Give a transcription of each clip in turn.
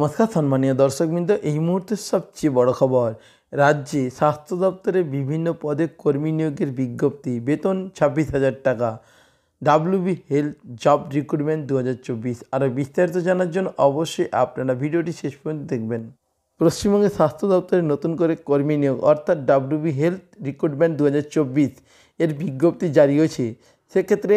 নমস্কার সম্মানীয় দর্শকবৃন্দ, এই মুহূর্তের সবচেয়ে বড় খবর। রাজ্যে স্বাস্থ্য দপ্তরে বিভিন্ন পদে কর্মী নিয়োগের বিজ্ঞপ্তি, বেতন 26,000 টাকা। WB health job recruitment 2024। আরও বিস্তারিত জানার জন্য অবশ্যই আপনারা ভিডিওটি শেষ পর্যন্ত দেখবেন। পশ্চিমবঙ্গের স্বাস্থ্য দপ্তরে নতুন করে কর্মী নিয়োগ অর্থাৎ ডাব্লিউবি হেলথ রিক্রুটমেন্ট 2024 এর বিজ্ঞপ্তি জারি হয়েছে। সেক্ষেত্রে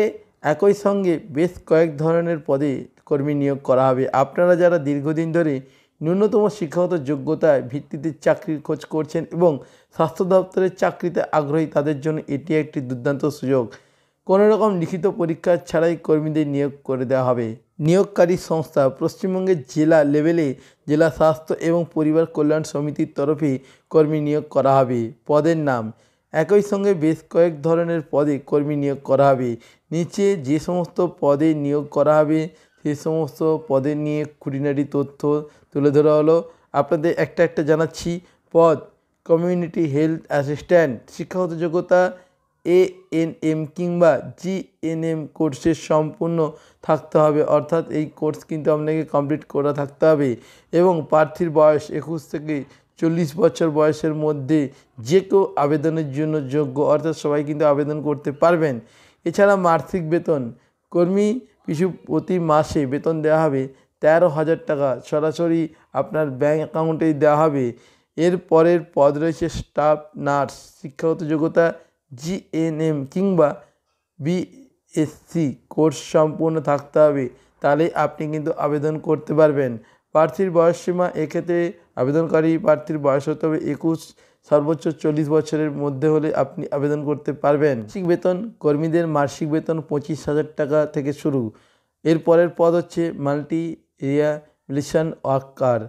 একই সঙ্গে বেশ কয়েক ধরনের পদে কর্মী নিয়োগ করা হবে। আপনারা যারা দীর্ঘদিন ধরে ন্যূনতম শিক্ষাগত যোগ্যতার ভিত্তিতে চাকরির খোঁজ করছেন এবং স্বাস্থ্য দপ্তরের চাকরিতে আগ্রহী, তাদের জন্য এটি একটি দুর্দান্ত সুযোগ। কোনো রকম লিখিত পরীক্ষা ছাড়াই কর্মীদের নিয়োগ করে দেওয়া হবে। নিয়োগকারী সংস্থা পশ্চিমবঙ্গের জেলা লেভেলে জেলা স্বাস্থ্য এবং পরিবার কল্যাণ সমিতির তরফে কর্মী নিয়োগ করা হবে। পদের নাম একই সঙ্গে বেশ কয়েক ধরনের পদে কর্মী নিয়োগ করা হবে। নিচে যে সমস্ত পদে নিয়োগ করা হবে সে সমস্ত পদের নিয়ে খুঁটিনাটি তথ্য তুলে ধরা হলো। আপনাদের একটা জানাচ্ছি। পদ কমিউনিটি হেলথ অ্যাসিস্ট্যান্ট, শিক্ষাগত যোগ্যতা ANM কিংবা GNM কোর্সের সম্পূর্ণ থাকতে হবে, অর্থাৎ এই কোর্স কিন্তু আপনাকে কমপ্লিট করা থাকতে হবে এবং প্রার্থীর বয়স 21 থেকে 40 বছর বয়সের মধ্যে যে কেউ আবেদনের জন্য যোগ্য, অর্থাৎ সবাই কিন্তু আবেদন করতে পারবেন। এছাড়া মাসিক বেতন কর্মী পিছু প্রতি মাসে বেতন দেওয়া হবে 13,000 টাকা, সরাসরি আপনার ব্যাঙ্ক অ্যাকাউন্টেই দেওয়া হবে। এর পরের পদ রয়েছে স্টাফ নার্স, শিক্ষাগত যোগ্যতা GNM কিংবা BSc কোর্স সম্পূর্ণ থাকতে হবে, তাহলে আপনি কিন্তু আবেদন করতে পারবেন। প্রার্থীর বয়সসীমা, এক্ষেত্রে আবেদনকারী প্রার্থীর বয়স হতে হবে 21, সর্বোচ্চ 40 বছরের মধ্যে হলে আপনি আবেদন করতে পারবেন। মাসিক বেতন কর্মীদের মাসিক বেতন 25,000 টাকা থেকে শুরু। এর পরের পদ হচ্ছে মাল্টি রিহ্যাবিলিটেশন ওয়ার্কার,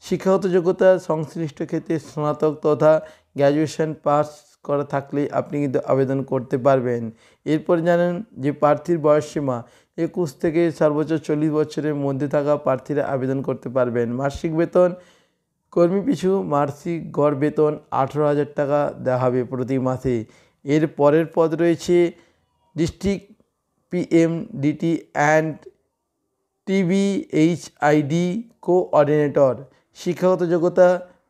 শিক্ষাগত যোগ্যতা সংশ্লিষ্ট ক্ষেত্রে স্নাতক তথা গ্র্যাজুয়েশন পাস করা থাকলে আপনি কিন্তু আবেদন করতে পারবেন। এরপর জানেন যে প্রার্থীর বয়সসীমা 21 থেকে সর্বোচ্চ 40 বছরের মধ্যে থাকা প্রার্থীরা আবেদন করতে পারবেন। মাসিক বেতন কর্মী পিছু মাসিক গড় বেতন 18,000 টাকা দেওয়া হবে প্রতি মাসে। এর পরের পদ রয়েছে district PMDT and TBHID coordinator, শিক্ষাগত যোগ্যতা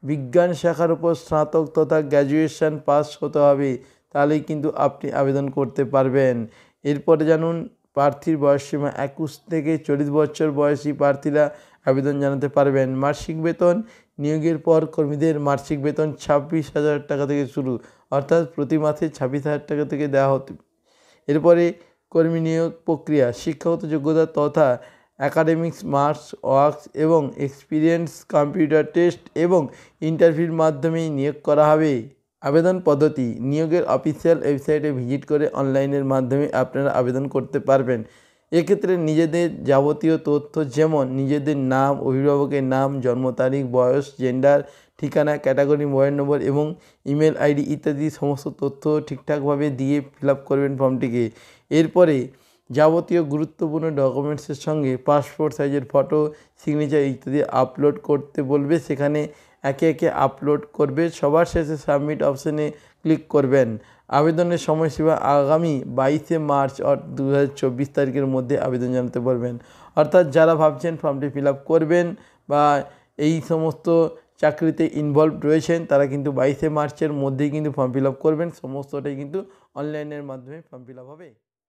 বিজ্ঞান শাখার উপর স্নাতক তথা গ্র্যাজুয়েশন পাস হতে হবে, তাহলেই কিন্তু আপনি আবেদন করতে পারবেন। এরপরে জানুন প্রার্থীর বয়সসীমা 21 থেকে 40 বছর বয়সী প্রার্থীরা আবেদন জানাতে পারবেন। মাসিক বেতন নিয়োগের পর কর্মীদের মাসিক বেতন 26,000 টাকা থেকে শুরু, অর্থাৎ প্রতি মাসে 26,000 টাকা থেকে দেওয়া হতে। এরপরে কর্মী নিয়োগ প্রক্রিয়া শিক্ষাগত যোগ্যতা তথা অ্যাকাডেমিক্স মার্কস ওয়ার্কস এবং এক্সপিরিয়েন্স, কম্পিউটার টেস্ট এবং ইন্টারভিউর মাধ্যমেই নিয়োগ করা হবে। আবেদন পদ্ধতি নিয়োগের অফিসিয়াল ওয়েবসাইটে ভিজিট করে অনলাইনের মাধ্যমে আপনারা আবেদন করতে পারবেন। এক্ষেত্রে নিজেদের যাবতীয় তথ্য যেমন নিজেদের নাম, অভিভাবকের নাম, জন্ম তারিখ, বয়স, জেন্ডার, ঠিকানা, ক্যাটাগরি, মোবাইল নম্বর এবং ইমেল আইডি ইত্যাদি সমস্ত তথ্য ঠিকঠাকভাবে দিয়ে ফিল আপ করবেন ফর্মটিকে। এরপরে যাবতীয় গুরুত্বপূর্ণ ডকুমেন্টসের সঙ্গে পাসপোর্ট সাইজের ফটো, সিগনেচার ইত্যাদি আপলোড করতে বলবে, সেখানে একে একে আপলোড করবে। সবার শেষে সাবমিট অপশানে ক্লিক করবেন। আবেদনের সময়সীমা আগামী 22 মার্চ 2024 তারিখের মধ্যে আবেদন জানাতে পারবেন। অর্থাৎ যারা ভাবছেন ফর্মটি ফিল আপ করবেন বা এই সমস্ত চাকরিতে ইনভলভ রয়েছেন, তারা কিন্তু 22 মার্চের মধ্যেই কিন্তু ফর্ম ফিল আপ করবেন। সমস্তটাই কিন্তু অনলাইনের মাধ্যমে ফর্ম ফিল আপ হবে।